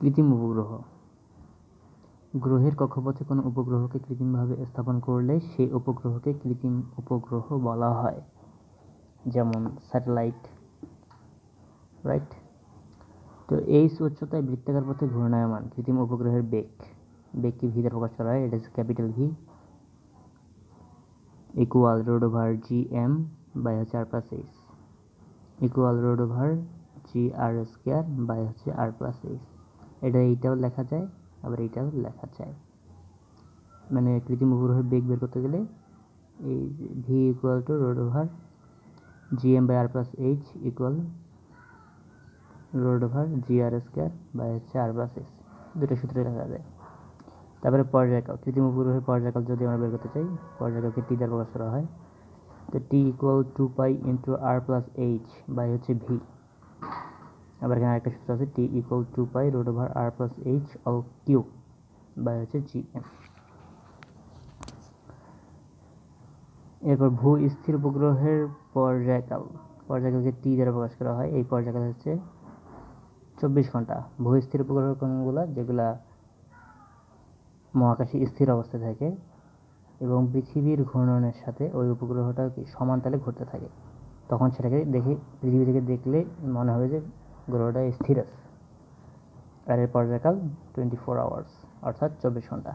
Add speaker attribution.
Speaker 1: কৃত্রিম উপগ্রহ গ্রহের কক্ষপথে কোনো উপগ্রহকে কৃত্রিমভাবে স্থাপন করলে সেই উপগ্রহকে কৃত্রিম উপগ্রহ বলা হয়, যেমন স্যাটেলাইট, রাইট। তো এইচ উচ্চতায় বৃত্তাকার পথে ঘূর্ণায়মান কৃত্রিম উপগ্রহের বেগকে ভি দ্বারা প্রকাশ করা হয়। এটা capital V equal root over G M by হচ্ছে R plus H equal root over G R square by হচ্ছে আর প্লাস এইচ। এইটাও লেখা যায়, আবার এইটাও লেখা যায়। মানে কৃত্রিম উপগ্রহের বেগ বের করতে গেলে এই v equal to root over G M by R plus H equal root over G R square by হচ্ছে আর প্লাস এইচ, দুটো সূত্রে লেখা যায়। তারপরে পর্যায়কাল, কৃত্রিম উপগ্রহের পর্যায়কাল যদি আমরা বের করতে চাই, পর্যায়কালকে টি দ্বারা প্রকাশ করা হয়। তো T equal 2π into R plus H by হচ্ছে ভি। আবার এখানে আরেকটা সূত্র আছে, T equal 2π root over R plus H all cube by হচ্ছে জি এম। এরপর ভূ স্থির উপগ্রহের পর্যায়কালকে টি দ্বারা প্রকাশ করা হয়। এই পর্যায়কাল হচ্ছে 24 ঘন্টা। ভূ স্থির উপগ্রহ কোনগুলা? যেগুলা মহাকাশে স্থির অবস্থায় থাকে এবং পৃথিবীর ঘূর্ণনের সাথে ওই উপগ্রহটা সমান তালে ঘুরতে থাকে, তখন সেটাকে দেখে পৃথিবী থেকে দেখলে মনে হবে যে গ্রহটা স্থির আছে। আর এর পর্যায়কাল 24 আওয়ার্স, অর্থাৎ 24 ঘন্টা।